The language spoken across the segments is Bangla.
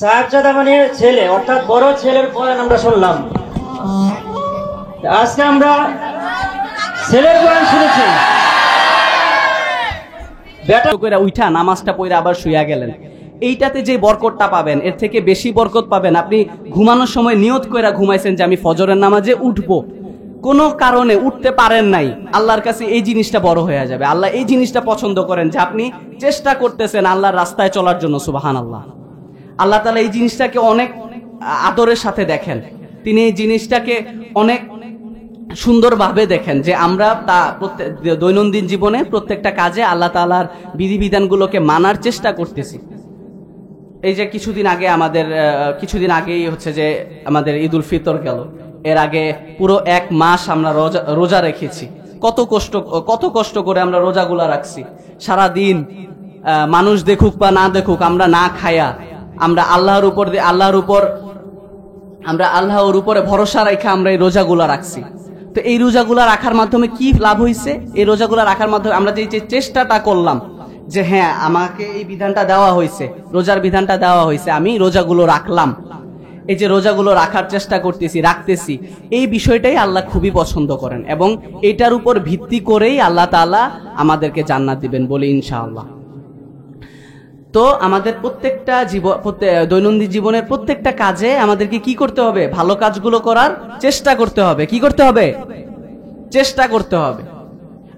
সাহেবজাদা মানে ছেলে, অর্থাৎ বড় ছেলের বয়ান আমরা শুনলাম। আজকে আমরা ছেলের বয়ান শুনেছি। বেটা কইরা উঠা নামাজটা পড়ে আবার শুইয়া গেলেন, এইটাতে যে বরকতটা পাবেন এর থেকে বেশি বরকত পাবেন আপনি ঘুমানোর সময় নিয়ত কইরা ঘুমাইছেন যে আমি ফজরের নামাজে উঠবো, কোনো কারণে উঠতে পারেন নাই, আল্লাহর কাছে এই জিনিসটা বড় হয়ে যাবে। আল্লাহ এই জিনিসটা পছন্দ করেন যে আপনি চেষ্টা করতেছেন আল্লাহর রাস্তায় চলার জন্য। সুবহানাল্লাহ। আল্লাহ তাআলা এই জিনিসটাকে অনেক আদরের সাথে দেখেন, তিনি এই জিনিসটাকে অনেক সুন্দরভাবে দেখেন যে আমরা তা দৈনন্দিন জীবনে প্রত্যেকটা কাজে আল্লাহ তাআলার বিধিবিধানগুলোকে মানার চেষ্টা করতেছি। এই যে কিছুদিন আগেই হচ্ছে যে আমাদের ঈদুল ফিতর গেল, এর আগে পুরো এক মাস আমরা রোজা রেখেছি। কত কষ্ট করে আমরা রোজাগুলা রাখছি, সারাদিন মানুষ দেখুক বা না দেখুক আমরা না খায়া আমরা আল্লাহর উপরে ভরসা রেখে আমরা এই রোজাগুলা রাখছি। তো এই রোজাগুলা রাখার মাধ্যমে কি লাভ হয়েছে? এই রোজাগুলা রাখার মাধ্যমে আমরা যে চেষ্টাটা করলাম যে হ্যাঁ আমাকে এই বিধানটা দেওয়া হয়েছে, রোজার বিধানটা দেওয়া হয়েছে, আমি রোজাগুলো রাখলাম, এই যে রোজাগুলো রাখার চেষ্টা রাখতেছি, এই বিষয়টাই আল্লাহ খুবই পছন্দ করেন এবং এটার উপর ভিত্তি করেই আল্লাহ তাআলা আমাদেরকে জান্নাত দিবেন বলে ইনশাআল্লাহ। তো আমাদের প্রত্যেকটা দৈনন্দিন জীবনের প্রত্যেকটা কাজে আমাদেরকে কি করতে হবে? ভালো কাজগুলো করার চেষ্টা করতে হবে। কি করতে হবে? চেষ্টা করতে হবে।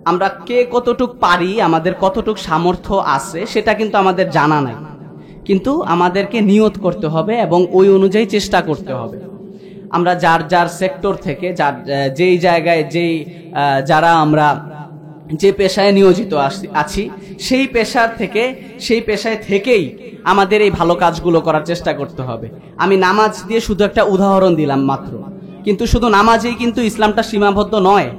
আমরা কে কতটুক পারি, আমাদের কতটুক সামর্থ্য আছে সেটা কিন্তু আমাদের জানা নাই, কিন্তু আমাদেরকে নিয়ত করতে হবে এবং ওই অনুযায়ী চেষ্টা করতে হবে। আমরা যার সেক্টর থেকে যেই জায়গায় যারা আমরা যে পেশায় নিয়োজিত আছি সেই পেশায় থেকেই আমাদের এই ভালো কাজগুলো করার চেষ্টা করতে হবে। আমি নামাজ দিয়ে শুধু একটা উদাহরণ দিলাম মাত্র, কিন্তু শুধু নামাজেই কিন্তু ইসলামটা সীমাবদ্ধ নয়।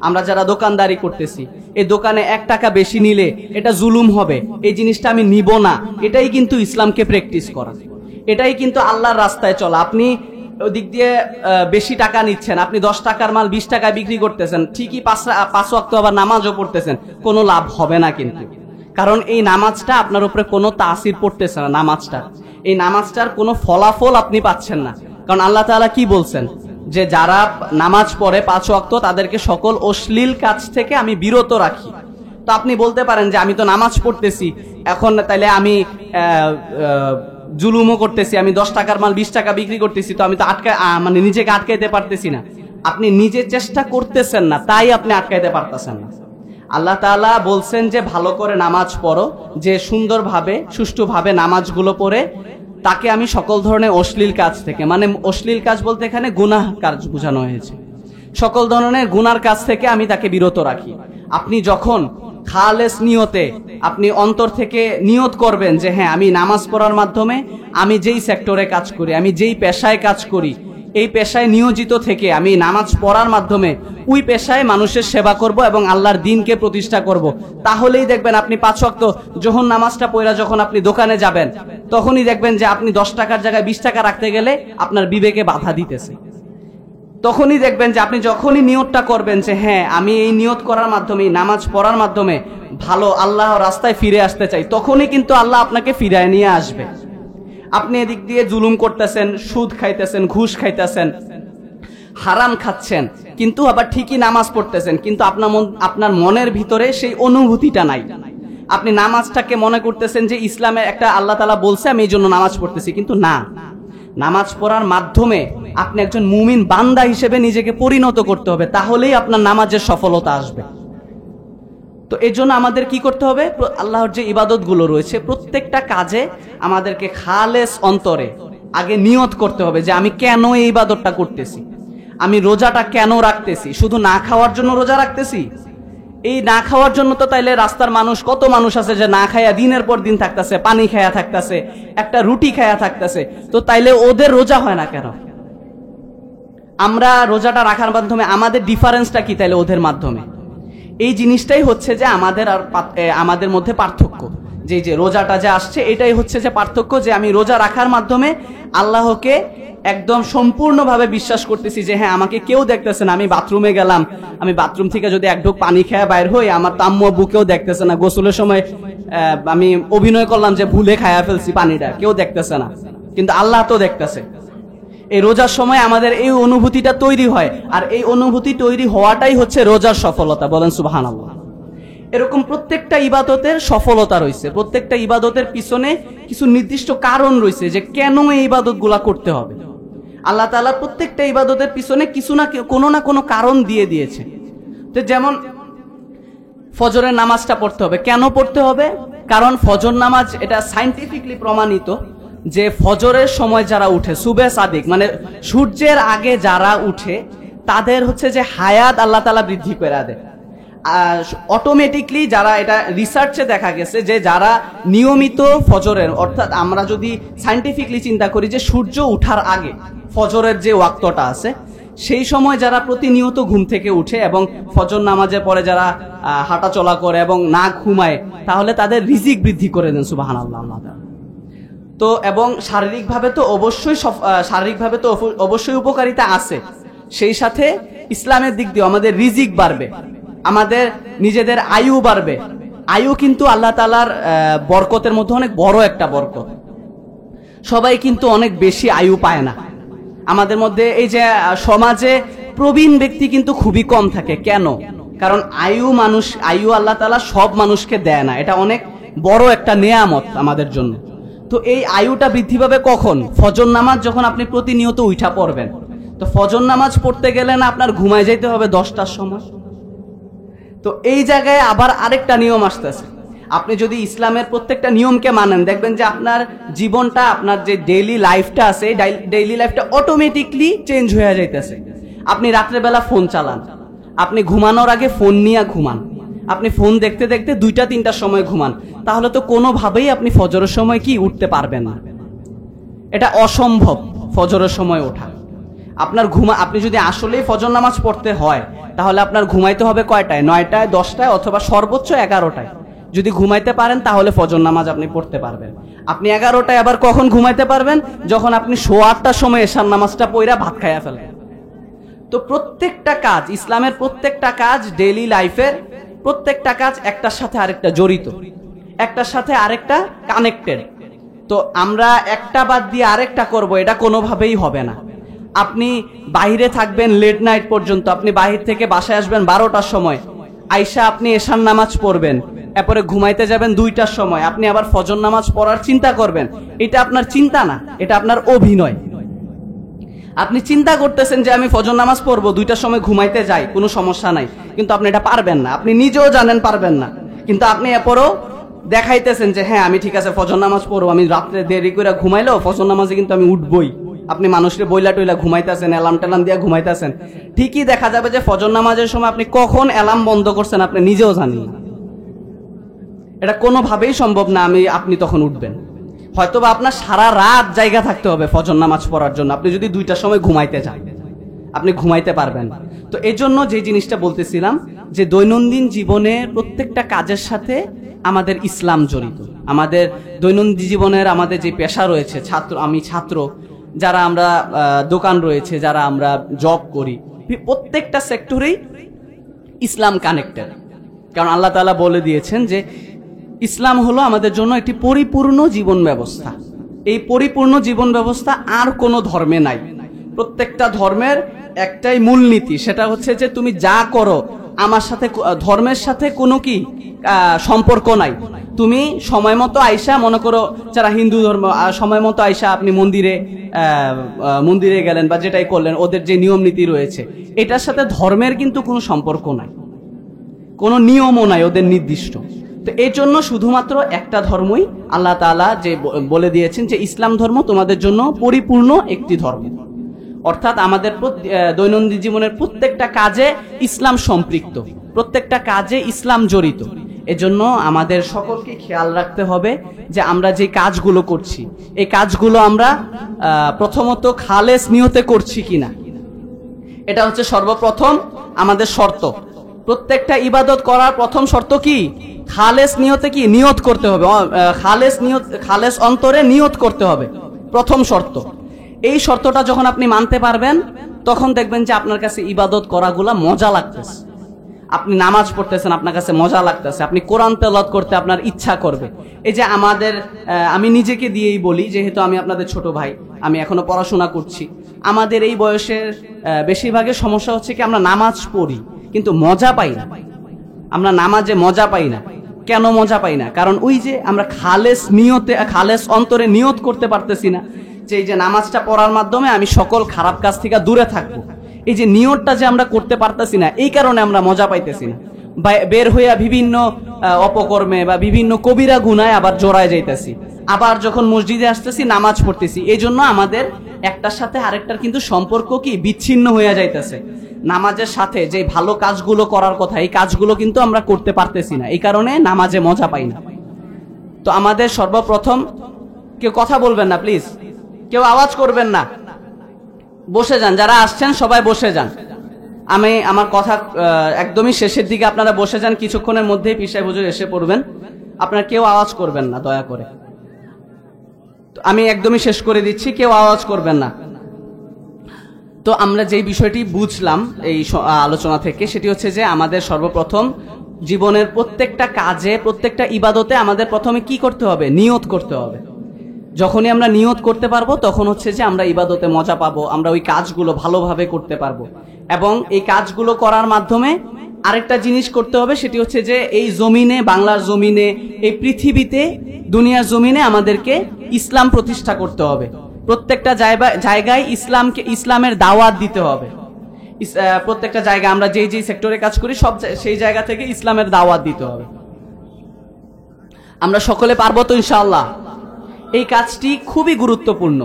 আমরা যারা দোকানদারি করতেছি, এই দোকানে 1 টাকা বেশি নিলে এটা জুলুম হবে, এই জিনিসটা আমি নিব না, এটাই কিন্তু ইসলামকে প্র্যাকটিস করা, এটাই কিন্তু আল্লাহর রাস্তায় চলা। আপনি ওদিক দিয়ে বেশি টাকা নিচ্ছেন, আপনি 10 টাকার মাল 20 টাকায় বিক্রি করতেছেন, ঠিকই 5 ওয়াক্ত আবার নামাজও পড়তেছেন, কোনো লাভ হবে না কিন্তু। কারণ এই নামাজটা আপনার উপরে কোনো তাসির পড়তেছে না, এই নামাজটার কোনো ফলাফল আপনি পাচ্ছেন না। কারণ আল্লাহ তাআলা কি বলছেন যে যারা নামাজ পড়ে 5 ওয়াক্ত তাদেরকে সকল অশ্লীল কাজ থেকে আমি বিরত রাখি। তো আপনি বলতে পারেন যে আমি তো নামাজ পড়তেছি, এখন তাইলে আমি জুলুমও করতেছি, আমি 10 টাকার মাল 20 টাকা বিক্রি করতেছি, তো আমি তো নিজেকে আটকাইতে পারতেছি না। আপনি নিজে চেষ্টা করতেছেন না, তাই আপনি আটকাইতে পারতেছেন না। আল্লাহ তাআলা বলছেন যে ভালো করে নামাজ পড়ো, যে সুন্দরভাবে সুষ্ঠুভাবে নামাজগুলো পড়ে তাকে আমি সকল ধরনের অশ্লীল কাজ থেকে, মানে অশ্লীল কাজ বলতে এখানে গুনাহ কাজ বোঝানো হয়েছে, সকল ধরনের গুনার কাজ থেকে আমি তাকে বিরত রাখি। আপনি যখন খালেস নিয়তে আপনি অন্তর থেকে নিয়ত করবেন যে হ্যাঁ আমি নামাজ পড়ার মাধ্যমে আমি যেই সেক্টরে কাজ করি, আমি যেই পেশায় কাজ করি, এই পেশায় নিয়োজিত থেকে আমি নামাজ পড়ার মাধ্যমে ওই পেশায় মানুষের সেবা করব এবং আল্লাহর দ্বীনকে প্রতিষ্ঠা করব, তাহলেই দেখবেন আপনি 5 ওয়াক্ত যখন নামাজটা পড়া যখন আপনি দোকানে যাবেন তখনই দেখবেন যে আপনি 10 টাকার জায়গায় 20 টাকা রাখতে গেলে আপনার বিবেকে বাধা দিতেছে। তখনই দেখবেন যে আপনি যখনই নিয়তটা করবেন যে হ্যাঁ আমি এই নিয়ত করার মাধ্যমে, নামাজ পড়ার মাধ্যমে ভালো আল্লাহ রাস্তায় ফিরে আসতে চাই, তখনই কিন্তু আল্লাহ আপনাকে ফিরায় নিয়ে আসবে। আপনি এদিক দিয়ে জুলুম করতেছেন, সুদ খাইতেছেন, ঘুষ খাইতেছেন, হারাম খাচ্ছেন, কিন্তু আবার ঠিকই নামাজ পড়তেছেন, কিন্তু আপনার মনের ভিতরে সেই অনুভূতিটা নাই। আপনি নামাজটাকে মনে করতেছেন যে ইসলামের একটা আল্লাহ তাআলা বলছে আমি এই জন্য নামাজ পড়তেছি, কিন্তু না, নামাজ পড়ার মাধ্যমে আপনি একজন মুমিন বান্দা হিসেবে নিজেকে পরিণত করতে হবে, তাহলেই আপনার নামাজের সফলতা আসবে। তো এই জন্য আমাদের কি করতে হবে? আল্লাহর যে ইবাদতগুলো রয়েছে প্রত্যেকটা কাজে আমাদেরকে খালেস অন্তরে আগে নিয়ত করতে হবে যে আমি কেন এই ইবাদতটা করতেছি, আমি রোজাটা কেন রাখতেছি। শুধু না খাওয়ার জন্য রোজা রাখতেছি? এই না খাওয়ার জন্য তো তাইলে রাস্তার কত মানুষ আছে যে না খায়া দিনের পর দিন থাকতেছে, পানি খায়া থাকতেছে, একটা রুটি খায়া থাকতেছে, তো তাইলে ওদের রোজা হয় না কেন? আমরা রোজাটা রাখার মাধ্যমে আমাদের ডিফারেন্সটা কি তাইলে ওদের মাধ্যমে? এই জিনিসটাই হচ্ছে যে আমাদের মধ্যে পার্থক্য, যে রোজাটা যে আসছে এটাই হচ্ছে যে পার্থক্য, যে আমি রোজা রাখার মাধ্যমে আল্লাহকে একদম সম্পূর্ণভাবে বিশ্বাস করতেছি যে হ্যাঁ আমাকে কেউ দেখতেছে না, আমি বাথরুমে গেলাম, আমি বাথরুম থেকে যদি এক ঢোক পানি খেয়ে বাইর হই আমার আম্মু আব্বু কেউ দেখতেছে না, গোসলের সময় আমি অভিনয় করলাম যে ভুলে খায়া ফেলছি পানিটা, কেউ দেখতেছে না, কিন্তু আল্লাহ তো দেখতেছে। এই রোজার সময় আমাদের এই অনুভূতিটা তৈরি হয়, আর এই অনুভূতি তৈরি হওয়াটাই হচ্ছে রোজার সফলতা। বলেন সুবহানাল্লাহ। এরকম প্রত্যেকটা ইবাদতের সফলতা রয়েছে, প্রত্যেকটা ইবাদতের পিছনে কিছু নির্দিষ্ট কারণ রয়েছে যে কেন এই ইবাদতগুলা করতে হবে। আল্লাহ তাআলা প্রত্যেকটা ইবাদতের পিছনে কিছু না কোনো কারণ দিয়ে দিয়েছে। তো যেমন ফজরের নামাজটা পড়তে হবে, কেন পড়তে হবে? কারণ ফজর নামাজ এটা সায়েন্টিফিকলি প্রমাণিত যে ফজরের সময় যারা উঠে, সুবে সাদিক মানে সূর্যের আগে যারা উঠে, তাদের হচ্ছে যে হায়াত আল্লাহ তাআলা বৃদ্ধি করে দেয় অটোমেটিকলি। যারা এটা রিসার্চে দেখা গেছে যে যারা নিয়মিত ফজরের, অর্থাৎ আমরা যদি সায়েন্টিফিকলি চিন্তা করি যে সূর্য উঠার আগে ফজরের যে ওয়াক্তটা আছে, সেই সময় যারা প্রতিনিয়ত ঘুম থেকে উঠে এবং ফজর নামাজের পরে যারা হাঁটা চলা করে এবং না ঘুমায়, তাহলে তাদের রিজিক বৃদ্ধি করে দেন সুবহানাল্লাহ আল্লাহ তাআলা। তো এবং শারীরিকভাবে তো অবশ্যই উপকারিতা আছে, সেই সাথে ইসলামের দিক দিয়ে আমাদের রিজিক বাড়বে, আমাদের নিজেদের আয়ু বাড়বে। আয়ু কিন্তু আল্লাহ তাআলার বরকতের মধ্যে অনেক বড় একটা বরকত। সবাই কিন্তু অনেক বেশি আয়ু পায় না। আমাদের মধ্যে এই যে সমাজে প্রবীণ ব্যক্তি কিন্তু খুবই কম থাকে। কেন? কারণ আয়ু আল্লাহ তাআলা সব মানুষকে দেয় না, এটা অনেক বড় একটা নেয়ামত আমাদের জন্য। তো এই আয়ুটা বৃদ্ধি পাবে কখন? ফজর নামাজ যখন আপনি প্রতিনিয়ত উঠা পড়বেন। তো ফজর নামাজ পড়তে গেলে না আপনার ঘুমায় যেতে হবে 10টার সময়। তো এই জায়গায় আবার আরেকটা নিয়ম আসতেছে। আপনি যদি ইসলামের প্রত্যেকটা নিয়মকে মানেন, দেখবেন যে আপনার জীবনটা, আপনার যে ডেইলি লাইফটা আছে, ডেইলি লাইফটা অটোমেটিকলি চেঞ্জ হয়ে যাইতেছে। আপনি রাত্রেবেলা ফোন চালান, আপনি ঘুমানোর আগে ফোন নিয়ে ঘুমান, আপনি ফোন দেখতে দেখতে 2টা-3টার সময় ঘুমান, তাহলে তো কোনোভাবেই আপনি ফজরের সময় কি উঠতে পারবেন না। এটা অসম্ভব ফজরের সময় ওঠা। আপনি যদি আসলেই ফজর নামাজ পড়তে হয়, তাহলে আপনার ঘুমাইতে হবে কয়টায়? 9টায়, 10টায় অথবা সর্বোচ্চ 11টায়। যদি ঘুমাইতে পারেন তাহলে ফজর নামাজ আপনি পড়তে পারবেন। আপনি 11টায় আবার কখন ঘুমাইতে পারবেন? যখন আপনি 8:15টার সময় এশার নামাজটা পড়া ভাত খাইয়া ফেলেন। তো প্রত্যেকটা কাজ, ইসলামের প্রত্যেকটা কাজ, ডেইলি লাইফের প্রত্যেকটা কাজ একটার সাথে আরেকটা জড়িত, একটার সাথে আরেকটা কানেক্টেড। তো আমরা একটা বাদ দিয়ে আরেকটা করব, এটা কোনোভাবেই হবে না। আপনি বাইরে থাকবেন লেট নাইট পর্যন্ত, আপনি বাহির থেকে বাসায় আসবেন 12টার সময়, আইসা আপনি এশার নামাজ পড়বেন, এরপরে ঘুমাইতে যাবেন 2টার সময়, আপনি আবার ফজর নামাজ পড়ার চিন্তা করবেন। এটা আপনার চিন্তা না, এটা আপনার অভিনয়। আপনি চিন্তা করতেছেন যে আমি ফজর নামাজ পড়বো, 2টার সময় ঘুমাইতে যাই, কোনো সমস্যা নাই, কিন্তু আপনি এটা পারবেন না। আপনি নিজেও জানেন পারবেন না, কিন্তু আপনি এরপরও দেখাইতেছেন যে হ্যাঁ আমি ঠিক আছে ফজর নামাজ পড়বো, আমি রাত্রে দেরি করে ঘুমাইলেও ফজর নামাজে কিন্তু আমি উঠবই। আপনি মানুষকে বইলা টইলা ঘুমাইতেছেন, অ্যালার্ম টেলার্ম দিয়ে ঘুমাইতেছেন। ঠিকই দেখা যাবে যে ফজর নামাজের সময় আপনি কখন অ্যালার্ম বন্ধ করছেন আপনি নিজেও জানেন না। এটা কোনোভাবেই সম্ভব না আপনি তখন উঠবেন। হয়তোবা আপনার সারা রাত জায়গা থাকতে হবে ফজর নামাজ পড়ার জন্য। আপনি যদি 2টার সময় ঘুমাইতে যান, আপনি ঘুমাইতে পারবেন না। তো এই জন্য যে জিনিসটা বলতেছিলাম যে দৈনন্দিন জীবনে প্রত্যেকটা কাজের সাথে আমাদের ইসলাম জড়িত। আমাদের দৈনন্দিন জীবনের আমাদের যে পেশা রয়েছে, আমি ছাত্র, যারা আমরা দোকান রয়েছে, যারা আমরা জব করি, প্রত্যেকটা সেক্টরেই ইসলাম কানেক্টেড। কারণ আল্লাহ তাআলা বলে দিয়েছেন যে ইসলাম হলো আমাদের জন্য একটি পরিপূর্ণ জীবন ব্যবস্থা। এই পরিপূর্ণ জীবন ব্যবস্থা আর কোনো ধর্মে নাই। প্রত্যেকটা ধর্মের একটাই মূলনীতি, সেটা হচ্ছে যে তুমি যা করো আমার সাথে, ধর্মের সাথে কোনো কি সম্পর্ক নাই। তুমি সময় মতো আইসা, মনে করো যারা হিন্দু ধর্ম, সময় মতো আইসা আপনি মন্দিরে গেলেন বা যেটাই করলেন, ওদের যে নিয়ম নীতি রয়েছে, এটার সাথে ধর্মের কিন্তু কোনো সম্পর্ক নাই, কোনো নিয়মও নাই ওদের নির্দিষ্ট। তো এই জন্য শুধুমাত্র একটা ধর্মই আল্লাহ তাআলা যে বলে দিয়েছেন যে ইসলাম ধর্ম তোমাদের জন্য পরিপূর্ণ একটি ধর্ম। অর্থাৎ আমাদের দৈনন্দিন জীবনের প্রত্যেকটা কাজে ইসলাম সম্পৃক্ত, প্রত্যেকটা কাজে ইসলাম জড়িত। এজন্য আমাদের সকলকে খেয়াল রাখতে হবে যে আমরা যে কাজগুলো করছি, এই কাজগুলো আমরা প্রথমত খালেস নিয়তে করছি কিনা। এটা হচ্ছে সর্বপ্রথম আমাদের শর্ত। প্রত্যেকটা ইবাদত করার প্রথম শর্ত কি? খালেস নিয়তে কি নিয়ত করতে হবে, খালেস অন্তরে নিয়ত করতে হবে, প্রথম শর্ত। এই শর্তটা যখন আপনি মানতে পারবেন, তখন দেখবেন যে আপনার কাছে ইবাদত করাগুলা মজা লাগতেছে, আপনি নামাজ পড়তেছেন, আপনার কাছে মজা লাগতেছে, আপনি কোরআন তেলাওয়াত করতে আপনার ইচ্ছা করবে। এই যে আমাদের আমি নিজেকে দিয়েই বলি, যেহেতু আমি আপনাদের ছোট ভাই, আমি এখনো পড়াশোনা করছি, আমাদের এই বয়সের বেশিরভাগের সমস্যা হচ্ছে কি আমরা নামাজ পড়ি কিন্তু মজা পাই না। আমরা নামাজে মজা পাই না। কেন মজা পাই না? কারণ ওই যে আমরা খালেস অন্তরে নিয়ত করতে পারতেছি না যে এই যে নামাজটা পড়ার মাধ্যমে আমি সকল খারাপ কাজ থেকে দূরে থাকবো। এই যে নিয়তটা যে আমরা করতে পারতেছি না, এই কারণে আমরা মজা পাইতেছি না। বের হইয়া বিভিন্ন অপকর্মে বা বিভিন্ন কবিরা গুনায় আবার জড়ায় যাইতেছি। আবার যখন মসজিদে আসতেছি নামাজ পড়তেছি, এই জন্য আমাদের একটার সাথে আরেকটার কিন্তু সম্পর্ক কি বিচ্ছিন্ন হয়ে যাইতেছে। নামাজের সাথে যে ভালো কাজগুলো করার কথা, এই কাজগুলো কিন্তু আমরা করতে পারতেছি না, এই কারণে নামাজে মজা পাই না। তো আমাদের সর্বপ্রথম, কেউ কথা বলবেন না প্লিজ, কেউ আওয়াজ করবেন না, বসে যান, যারা আসছেন সবাই বসে যান। আমি আমার কথা একদমই শেষের দিকে, আপনারা বসে যান, কিছুক্ষণের মধ্যেই পিসাই হুজুর এসে পড়বেন। আপনারা কেউ আওয়াজ করবেন না দয়া করে, আমি একদমই শেষ করে দিচ্ছি, কেউ আওয়াজ করবেন না। তো আমরা যেই বিষয়টি বুঝলাম এই আলোচনা থেকে, সেটি হচ্ছে যে আমাদের সর্বপ্রথম জীবনের প্রত্যেকটা কাজে, প্রত্যেকটা ইবাদতে আমাদের প্রথমে কি করতে হবে? নিয়ত করতে হবে। যখনই আমরা নিয়ত করতে পারবো তখন হচ্ছে যে আমরা ইবাদতে মজা পাবো, আমরা ওই কাজগুলো ভালোভাবে করতে পারবো। এবং এই কাজগুলো করার মাধ্যমে আরেকটা জিনিস করতে হবে, সেটি হচ্ছে যে এই জমিনে, বাংলার জমিনে, এই পৃথিবীতে, দুনিয়ার জমিনে আমাদেরকে ইসলাম প্রতিষ্ঠা করতে হবে। প্রত্যেকটা জায়গায় ইসলামের দাওয়াত দিতে হবে। প্রত্যেকটা জায়গায় আমরা যেই সেক্টরে কাজ করি সব সেই জায়গা থেকে ইসলামের দাওয়াত দিতে হবে। আমরা সকলে পারবো তো ইনশাআল্লাহ? এই কাজটি খুবই গুরুত্বপূর্ণ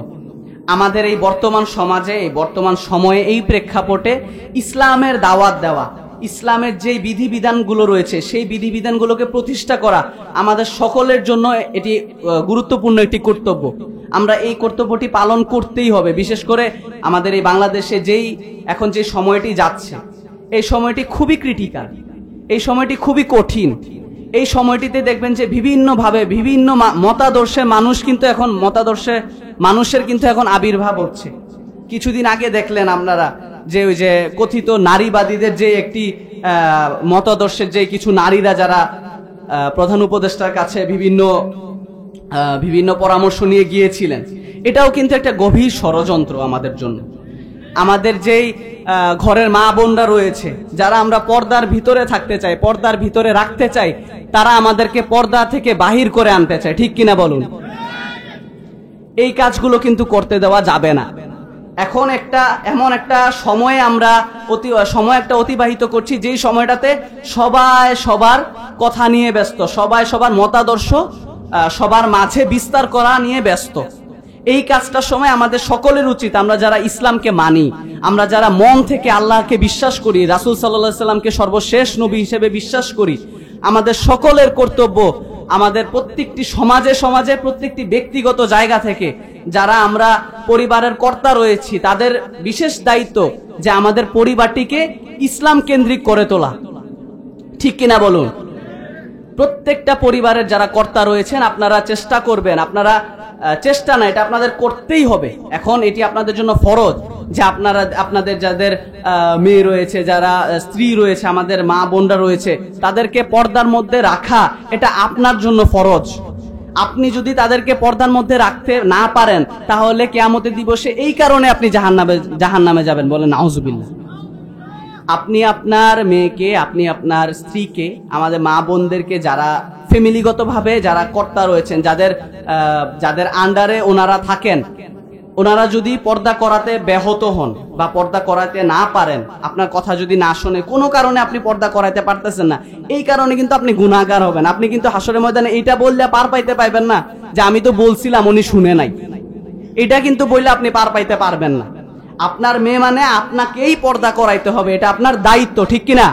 আমাদের এই বর্তমান সমাজে, এই বর্তমান সময়ে, এই প্রেক্ষাপটে ইসলামের দাওয়াত দেওয়া, ইসলামের যে বিধিবিধানগুলো রয়েছে সেই বিধিবিধানগুলোকে প্রতিষ্ঠা করা আমাদের সকলের জন্য এটি গুরুত্বপূর্ণ একটি কর্তব্য। আমরা এই কর্তব্যটি পালন করতেই হবে। বিশেষ করে আমাদের এই বাংলাদেশে এখন যে সময়টি যাচ্ছে, এই সময়টি খুবই ক্রিটিক্যাল, এই সময়টি খুবই কঠিন। এই সময়টিতে দেখবেন যে বিভিন্নভাবে বিভিন্ন মতাদর্শের মানুষের কিন্তু এখন আবির্ভাব হচ্ছে। কিছুদিন আগে দেখলেন আপনারা যে ওই যে কথিত নারীবাদীদের যে একটি মতাদর্শের যে কিছু নারীরা যারা প্রধান উপদেষ্টার কাছে বিভিন্ন পরামর্শ নিয়ে গিয়েছিলেন, এটাও কিন্তু একটা গভীর ষড়যন্ত্র আমাদের জন্য। আমাদের যেই ঘরের মা বোনরা রয়েছে, যারা আমরা পর্দার ভিতরে থাকতে চাই, পর্দার ভিতরে রাখতে চাই, তারা আমাদেরকে পর্দা থেকে বাহির করে আনতে চায়, ঠিক কিনা বলুন? এই কাজগুলো কিন্তু করতে দেওয়া যাবে না। এখন এমন একটা সময়ে আমরা অতিবাহিত করছি, যেই সময়টাতে সবাই সবার কথা নিয়ে ব্যস্ত, সবাই সবার মতাদর্শ সবার মাঝে বিস্তার করা নিয়ে ব্যস্ত। এই কাজটার সময় আমাদের সকলের উচিত, আমরা যারা ইসলামকে মানি, আমরা যারা মন থেকে আল্লাহকে বিশ্বাস করি, রাসূল সাল্লাল্লাহু আলাইহি সাল্লামকে সর্বশেষ নবী হিসেবে বিশ্বাস করি, আমাদের সকলের কর্তব্য, আমাদের প্রত্যেকটি সমাজে প্রত্যেকটি ব্যক্তিগত জায়গা থেকে যারা আমরা পরিবারের কর্তা রয়েছি, তাদের বিশেষ দায়িত্ব যে আমাদের পরিবারটিকে ইসলাম কেন্দ্রিক করে তোলা, ঠিক কিনা বলুন? প্রত্যেকটা পরিবারের যারা কর্তা রয়েছেন, আপনারা চেষ্টা করবেন, চেষ্টা না, এটা আপনাদের করতেই হবে। এখন এটি আপনাদের জন্য ফরজ যে আপনাদের যাদের মেয়ে রয়েছে, যারা স্ত্রী রয়েছে, আমাদের মা বোনরা রয়েছে, তাদেরকে পর্দার মধ্যে রাখা এটা আপনার জন্য ফরজ। আপনি যদি তাদেরকে পর্দার মধ্যে রাখতে না পারেন, তাহলে কিয়ামতের দিবসে এই কারণে আপনি জাহান্নামে যাবেন, বলেন নাউজুবিল্লাহ। আপনি আপনার মেয়েকে, আপনি আপনার স্ত্রীকে, আমাদের মা বোনদেরকে, যারা ফ্যামিলিগতভাবে যারা কর্তা রয়েছেন, যাদের আন্ডারে ওনারা থাকেন, ওনারা যদি পর্দা করাতে ব্যাহত হন বা পর্দা করাতে না পারেন, আপনার কথা যদি না শোনে, কোনো কারণে আপনি পর্দা করাতে পারতেছেন না, এই কারণে কিন্তু আপনি গুনাহগার হবেন। আপনি কিন্তু হাসরের ময়দানে এইটা বললে পার পাইতে পাইবেন না যে আমি তো বলছিলাম উনি শুনে নাই, এটা কিন্তু বললে আপনি পার পাইতে পারবেন না। আপনার মেয়ে মানে আপনাকেই পর্দা করাইতে হবে, এটা আপনার দায়িত্ব, ঠিক কিনা?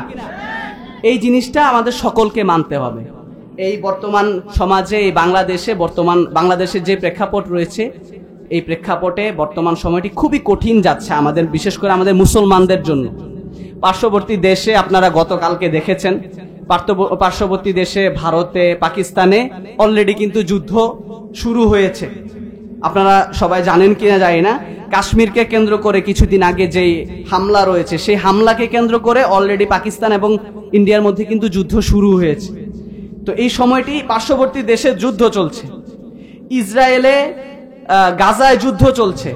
এই জিনিসটা আমাদের সকলকে মানতে হবে। এই বর্তমান সমাজে, এই বাংলাদেশের যে প্রেক্ষাপট রয়েছে, এই প্রেক্ষাপটে বর্তমান সময়টি খুবই কঠিন যাচ্ছে আমাদের, বিশেষ করে আমাদের মুসলমানদের জন্য। পার্শ্ববর্তী দেশে আপনারা গতকালকে দেখেছেন, পার্শ্ববর্তী দেশে ভারতে, পাকিস্তানে অলরেডি কিন্তু যুদ্ধ শুরু হয়েছে। আপনারা সবাই জানেন কিনা জানি না কাশ্মীরকে কেন্দ্র করে কিছুদিন আগে যে হামলা রয়েছে, সেই হামলাকে কেন্দ্র করে অলরেডি পাকিস্তান এবং ইন্ডিয়ার মধ্যে কিন্তু যুদ্ধ শুরু হয়েছে। তো এই সময়টি পার্শ্ববর্তী দেশের যুদ্ধ চলছে, ইসরায়েলে গাজায় যুদ্ধ চলছে,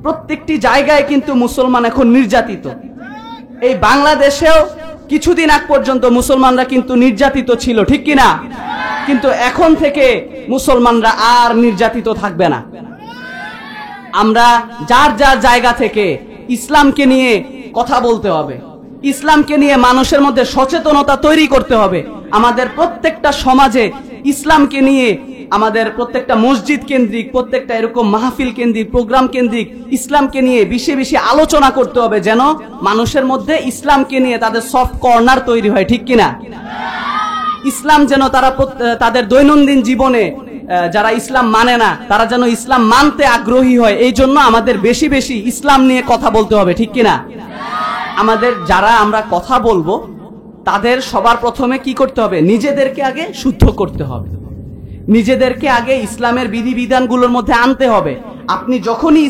প্রত্যেকটি জায়গায় কিন্তু মুসলমান এখন নির্যাতিত। এই বাংলাদেশেও কিছুদিন আগ পর্যন্ত মুসলমানরা কিন্তু নির্যাতিত ছিল, ঠিক কিনা? কিন্তু এখন থেকে মুসলমানরা আর নির্যাতিত থাকবে না। আমরা যার যার জায়গা থেকে ইসলামকে নিয়ে কথা বলতে হবে, ইসলামকে নিয়ে মানুষের মধ্যে সচেতনতা তৈরি করতে হবে। আমাদের প্রত্যেকটা সমাজে ইসলামকে নিয়ে, আমাদের প্রত্যেকটা মসজিদ কেন্দ্রিক, প্রত্যেকটা এরকম মাহফিল কেন্দ্রিক, প্রোগ্রাম কেন্দ্রিক ইসলামকে নিয়ে বেশি বেশি আলোচনা করতে হবে, যেন মানুষের মধ্যে ইসলামকে নিয়ে তাদের সফট কর্নার তৈরি হয়, ঠিক কিনা? ইসলাম যেন তারা তাদের দৈনন্দিন জীবনে, যারা ইসলাম মানে না তারা যেন ইসলাম মানতে আগ্রহী হয়। এই জন্য আমাদের বেশি বেশি ইসলাম নিয়ে কথা বলতে হবে, ঠিক কিনা? আমাদের যারা আমরা কথা বলবো তাদের সবার প্রথমে কি করতে হবে? নিজেদেরকে আগে শুদ্ধ করতে হবে, নিজেদেরকে আগে ইসলামের বিধিবিধানগুলোর মধ্যে আনতে হবে। আপনি যখনই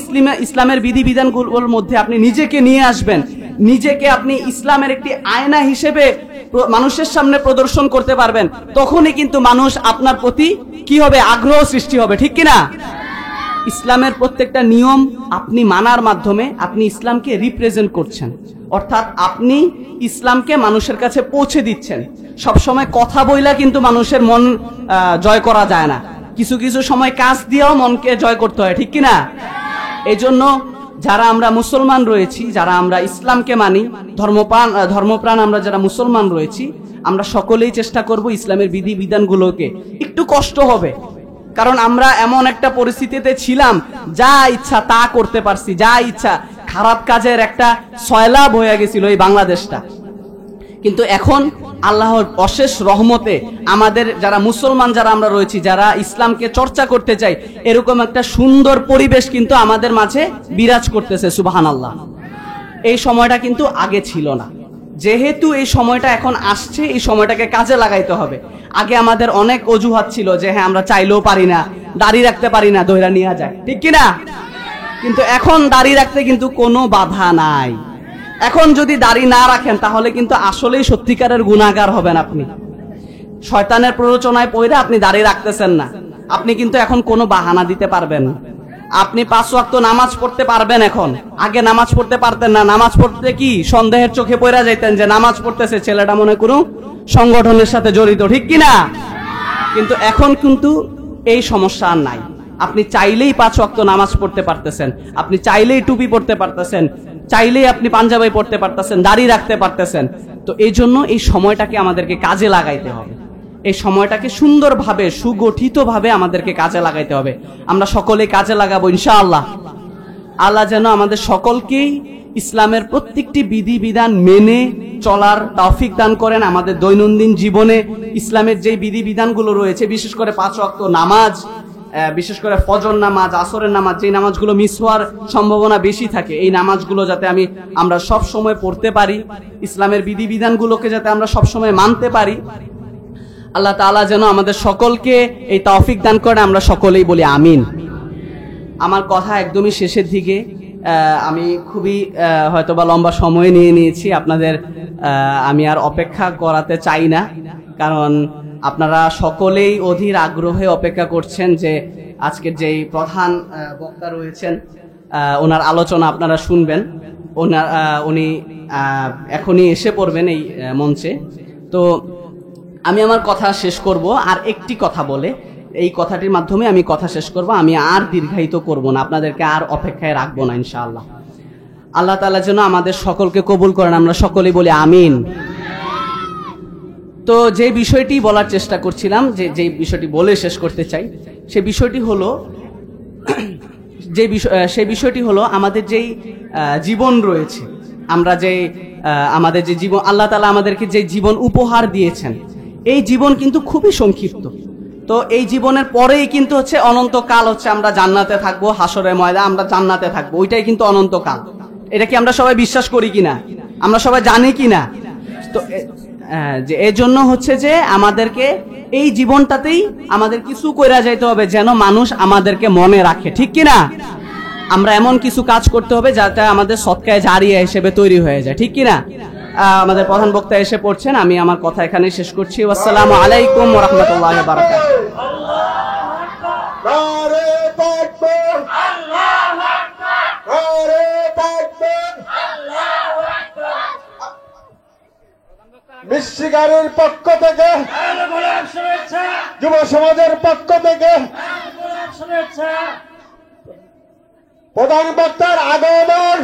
ইসলামের বিধিবিধানগুলোর মধ্যে আপনি নিজেকে নিয়ে আসবেন, নিজেকে আপনি ইসলামের একটি আয়না হিসেবে মানুষের সামনে প্রদর্শন করতে পারবেন, তখনই কিন্তু মানুষ আপনার প্রতি কি হবে? আগ্রহ সৃষ্টি হবে, ঠিক কিনা? ইসলামের প্রত্যেকটা নিয়ম আপনি মানার মাধ্যমে আপনি ইসলামকে রিপ্রেজেন্ট করছেন, অর্থাৎ আপনি ইসলামকে মানুষের কাছে পৌঁছে দিচ্ছেন। সবসময় কথা বইলা কিন্তু মানুষের মন জয় করা যায় না, কিছু কিছু সময় কাজ দিয়েও মনকে জয় করতে হয়, ঠিক কিনা? এই জন্য যারা আমরা মুসলমান রয়েছি, যারা আমরা ইসলামকে মানি, ধর্মপ্রাণ আমরা যারা মুসলমান রয়েছি, আমরা সকলেই চেষ্টা করব ইসলামের বিধিবিধানগুলোকে, একটু কষ্ট হবে, কারণ আমরা এমন একটা পরিস্থিতিতে ছিলাম যা ইচ্ছা তা করতে পারছি, যা ইচ্ছা, খারাপ কাজের একটা সয়লাভ হয়ে গেছিল এই বাংলাদেশটা। কিন্তু এখন আল্লাহর অশেষ রহমতে আমাদের যারা মুসলমান যারা আমরা রয়েছি, যারা ইসলামকে চর্চা করতে চাই, এরকম একটা সুন্দর পরিবেশ কিন্তু আমাদের মাঝে বিরাজ করতেছে, সুবহানাল্লাহ। এই সময়টা কিন্তু আগে ছিল না। যেহেতু এই সময়টা এখন আসছে, এই সময়টাকে কাজে লাগাইতে হবে। আগে আমাদের অনেক অজুহাত ছিল যে হ্যাঁ আমরা চাইলেও পারি না, দাড়ি রাখতে পারি না, ধইরা নিয়ে যায়, ঠিক কিনা? কিন্তু এখন দাড়ি রাখতে কিন্তু কোনো বাধা নাই। এখন যদি দাড়ি না রাখেন তাহলে কিন্তু আসলেই সত্যিকারের গুনাহগার হবেন আপনি। শয়তানের প্ররোচনায় পড়ে আপনি দাড়ি রাখতেছেন না, আপনি কিন্তু এখন কোনো বাহানা দিতে পারবেন না। আপনি 5 ওয়াক্ত নামাজ পড়তে পারবেন এখন, আগে নামাজ পড়তে পারতেন না। নামাজ পড়তে কি সন্দেহের চোখে পড়ে যাইতেন যে নামাজ পড়তেছে ছেলেটা মনে করুন সংগঠনের সাথে জড়িত, ঠিক কিনা? কিন্তু এখন কিন্তু এই সমস্যা আর নাই। আপনি চাইলেই 5 ওয়াক্ত নামাজ পড়তে পারতেছেন, আপনি চাইলেই টুপি পড়তে পারতেছেন, চাইলেই আপনি পাঞ্জাবি পড়তে পারতেছেন, দাড়ি রাখতে পারতেছেন। তো এই জন্য এই সময়টাকে আমাদেরকে কাজে লাগাইতে হবে, এই সময়টাকে সুন্দরভাবে সুগঠিতভাবে আমাদেরকে কাজে লাগাইতে হবে। আমরা সকলে কাজে লাগাবো ইনশাআল্লাহ। আল্লাহ যেন আমাদের সকলকেই ইসলামের প্রত্যেকটি বিধিবিধান মেনে চলার তৌফিক দান করেন। আমাদের দৈনন্দিন জীবনে ইসলামের যে বিধিবিধানগুলো রয়েছে, বিশেষ করে 5 ওয়াক্ত নামাজ, বিশেষ করে ফজর নামাজ, আসরের নামাজ, যে নামাজগুলো মিস হওয়ার সম্ভাবনা বেশি থাকে, এই নামাজগুলো যাতে আমরা সব সময় পড়তে পারি, ইসলামের বিধিবিধানগুলোকে যাতে আমরা সব সময় মানতে পারি। আল্লাহ তাআলা যেন আমাদের সকলকে এই তৌফিক দান করেন। আমরা সকলেই বলি আমিন। আমার কথা একদমই শেষের দিকে, আমি খুবই হয়তোবা লম্বা সময় নিয়ে নিয়েছি আপনাদের, আমি আর অপেক্ষা করাতে চাই না, কারণ আপনারা সকলেই অধীর আগ্রহে অপেক্ষা করছেন যে আজকের যেই প্রধান বক্তা রয়েছেন ওনার আলোচনা আপনারা শুনবেন। উনি এখনই এসে পড়বেন এই মঞ্চে। তো আমি আমার কথা শেষ করব আর একটি কথা বলে, এই কথাটির মাধ্যমে আমি কথা শেষ করব। আমি আর দীর্ঘায়িত করব না, আপনাদেরকে আর অপেক্ষায় রাখবো না ইনশাআল্লাহ। আল্লাহ তাআলা যেন আমাদের সকলকে কবুল করেন, আমরা সকলেই বলি আমিন। তো যে বিষয়টি বলার চেষ্টা করছিলাম, যে বিষয়টি বলে শেষ করতে চাই, সেই বিষয়টি হলো আমাদের যেই জীবন রয়েছে, আমরা যে আমাদের যে জীবন, আল্লাহ তাআলা আমাদেরকে যে জীবন উপহার দিয়েছেন, এই জীবন কিন্তু খুবই সংক্ষিপ্ত। তো এই জীবনের পরেই কিন্তু হচ্ছে অনন্তকাল, হচ্ছে আমরা জান্নাতে থাকবো, হাসরের ময়দানে আমরা জান্নাতে থাকবো, ওইটাই কিন্তু অনন্তকাল। এটা কি আমরা সবাই বিশ্বাস করি কিনা, আমরা সবাই জানি কিনা? তো যে এর জন্য হচ্ছে যে আমাদেরকে এই জীবনটাতেই আমাদের কিছু কইরা যাইতে হবে, যেন মানুষ আমাদেরকে মনে রাখে, ঠিক কিনা? আমরা এমন কিছু কাজ করতে হবে যাতে আমাদের সৎকায় জারিয়া হিসেবে তৈরি হয়ে যায়, ঠিক কিনা? আমাদের প্রধান বক্তা এসে পড়ছেন, আমি আমার কথা এখানে শেষ করছি। আসসালামু আলাইকুম ওয়া রাহমাতুল্লাহি ওয়া বারাকাতুহু। মিষ্টিগারের পক্ষ থেকে, যুব সমাজের পক্ষ থেকে প্রধান বক্তার আগমন